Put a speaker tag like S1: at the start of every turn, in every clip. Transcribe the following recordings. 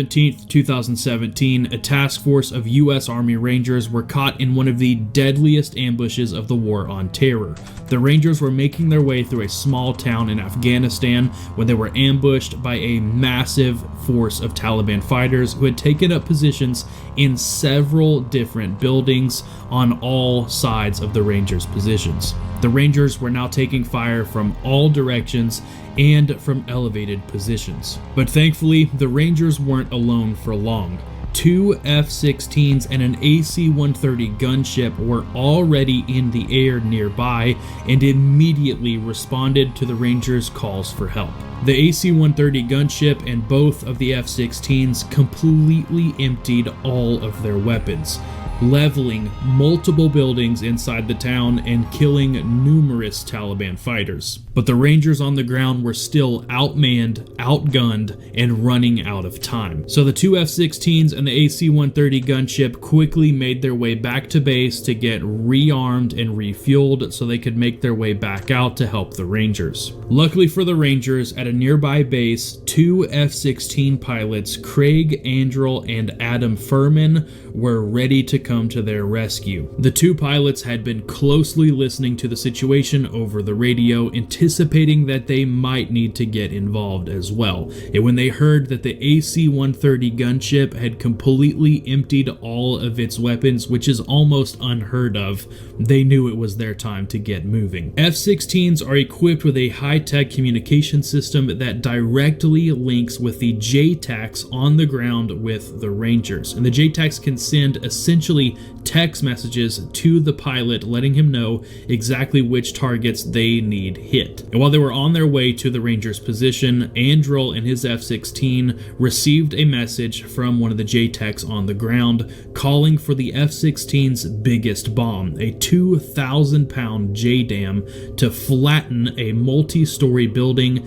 S1: 17th, 2017, a task force of U.S. Army Rangers were caught in one of the deadliest ambushes of the War on Terror. The Rangers were making their way through a small town in Afghanistan when they were ambushed by a massive force of Taliban fighters who had taken up positions in several different buildings on all sides of the Rangers' positions. The Rangers were now taking fire from all directions and from elevated positions. But thankfully, the Rangers weren't alone for long. 2 F-16s and an AC-130 gunship were already in the air nearby and immediately responded to the Rangers' calls for help. The AC-130 gunship and both of the F-16s completely emptied all of their weapons, leveling multiple buildings inside the town and killing numerous Taliban fighters. But the Rangers on the ground were still outmanned, outgunned, and running out of time. So the 2 F-16s and the AC-130 gunship quickly made their way back to base to get rearmed and refueled so they could make their way back out to help the Rangers. Luckily for the Rangers, at a nearby base, 2 F-16 pilots, Craig Andrel and Adam Furman, were ready to come to their rescue. The 2 pilots had been closely listening to the situation over the radio, anticipating that they might need to get involved as well. And when they heard that the AC-130 gunship had completely emptied all of its weapons, which is almost unheard of, they knew it was their time to get moving. F-16s are equipped with a high-tech communication system that directly links with the JTACs on the ground with the Rangers. And the JTACs can send essentially text messages to the pilot letting him know exactly which targets they need hit. And while they were on their way to the Rangers' position, Andrel and his F-16 received a message from one of the JTACs on the ground calling for the F-16's biggest bomb, a 2,000-pound JDAM, to flatten a multi-story building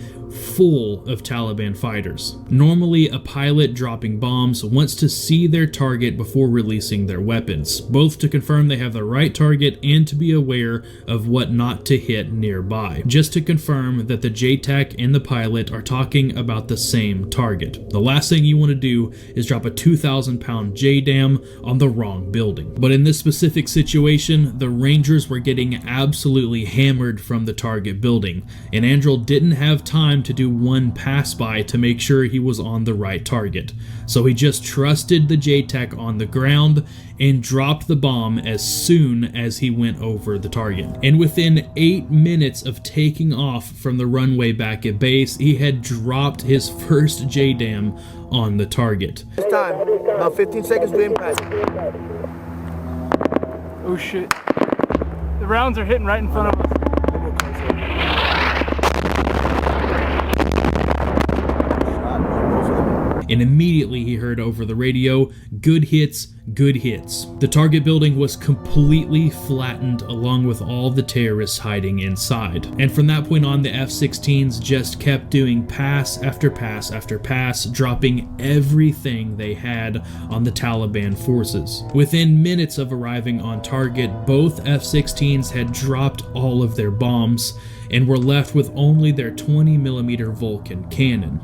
S1: full of Taliban fighters. Normally, a pilot dropping bombs wants to see their target before releasing their weapons, both to confirm they have the right target and to be aware of what not to hit nearby, just to confirm that the JTAC and the pilot are talking about the same target. The last thing you want to do is drop a 2,000-pound JDAM on the wrong building. But in this specific situation, the Rangers were getting absolutely hammered from the target building, and Andrel didn't have time to do one pass by to make sure he was on the right target. So he just trusted the JTAC on the ground and dropped the bomb as soon as he went over the target. And within 8 minutes of taking off from the runway back at base, he had dropped his first JDAM on the target.
S2: This time, about 15 seconds to impact.
S3: Oh shit. The rounds are hitting right in front of us.
S1: And immediately he heard over the radio, "Good hits, good hits." The target building was completely flattened along with all the terrorists hiding inside. And from that point on, the F-16s just kept doing pass after pass after pass, dropping everything they had on the Taliban forces. Within minutes of arriving on target, both F-16s had dropped all of their bombs and were left with only their 20mm Vulcan cannon.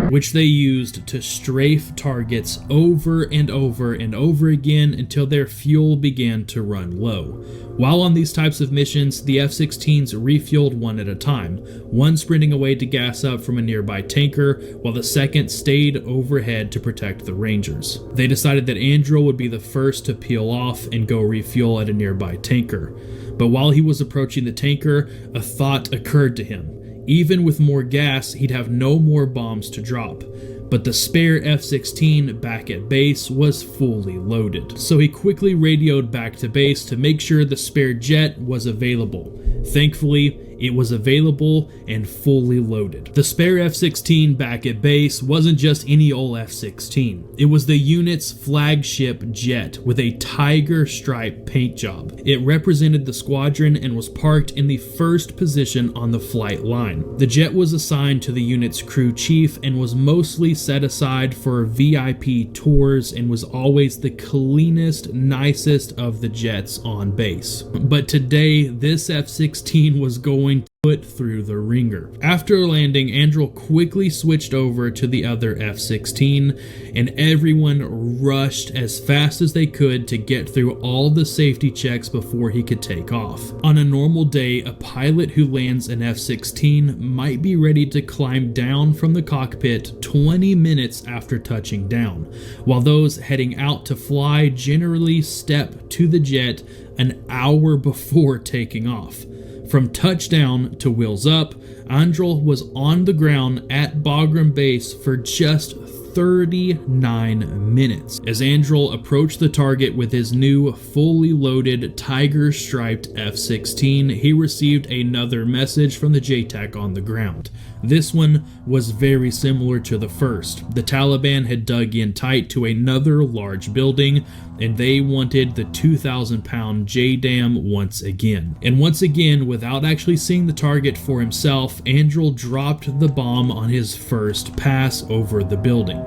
S1: Which they used to strafe targets over and over and over again until their fuel began to run low. While on these types of missions, the F-16s refueled one at a time, one sprinting away to gas up from a nearby tanker, while the second stayed overhead to protect the Rangers. They decided that Andrel would be the first to peel off and go refuel at a nearby tanker. But while he was approaching the tanker, a thought occurred to him. Even with more gas, he'd have no more bombs to drop. But the spare F-16 back at base was fully loaded. So he quickly radioed back to base to make sure the spare jet was available. Thankfully, it was available and fully loaded. The spare F-16 back at base wasn't just any old F-16. It was the unit's flagship jet with a tiger stripe paint job. It represented the squadron and was parked in the first position on the flight line. The jet was assigned to the unit's crew chief and was mostly set aside for VIP tours and was always the cleanest, nicest of the jets on base. But today, this F-16 was going to put through the ringer. After landing, Andrew quickly switched over to the other F-16, and everyone rushed as fast as they could to get through all the safety checks before he could take off. On a normal day, a pilot who lands an F-16 might be ready to climb down from the cockpit 20 minutes after touching down, while those heading out to fly generally step to the jet an hour before taking off. From touchdown to wheels up, Androl was on the ground at Bagram base for just 39 minutes. As Androl approached the target with his new fully loaded tiger striped F-16, he received another message from the JTAC on the ground. This one was very similar to the first. The Taliban had dug in tight to another large building, and they wanted the 2,000-pound JDAM once again. And once again, without actually seeing the target for himself, Androl dropped the bomb on his first pass over the building.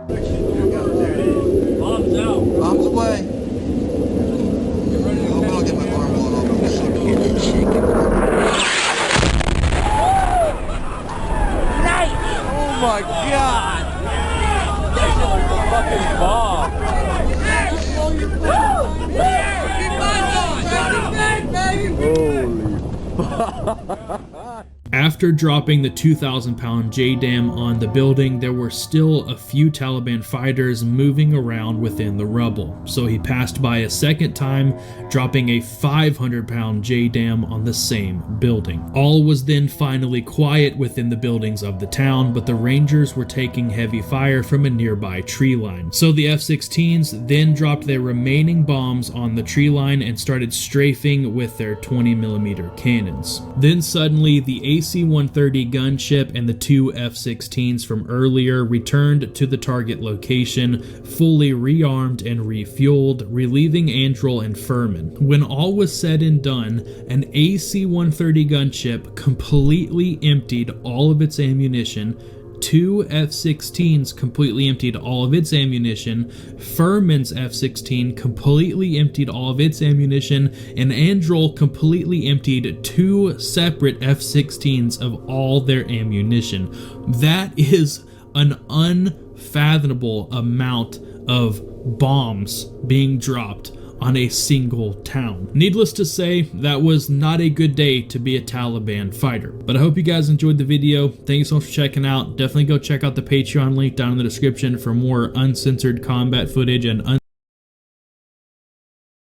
S2: Bombs out. Bombs away. Get ready to I'll get my arm blown off. Oh my God! That shit was a fucking bomb.
S1: After dropping the 2,000-pound JDAM on the building, there were still a few Taliban fighters moving around within the rubble, so he passed by a second time, dropping a 500-pound JDAM on the same building. All was then finally quiet within the buildings of the town, but the Rangers were taking heavy fire from a nearby tree line. So the F-16s then dropped their remaining bombs on the tree line and started strafing with their 20mm cannons. Then suddenly, the AC-130 gunship and the two F-16s from earlier returned to the target location, fully rearmed and refueled, relieving Androl and Furman. When all was said and done, an AC-130 gunship completely emptied all of its ammunition, two F-16s completely emptied all of its ammunition, Furman's F-16 completely emptied all of its ammunition, and Androl completely emptied two separate F-16s of all their ammunition. That is an unfathomable amount of bombs being dropped on a single town. Needless to say, that was not a good day to be a Taliban fighter. But I hope you guys enjoyed the video. Thank you so much for checking out. Definitely go check out the Patreon link down in the description for more uncensored combat footage and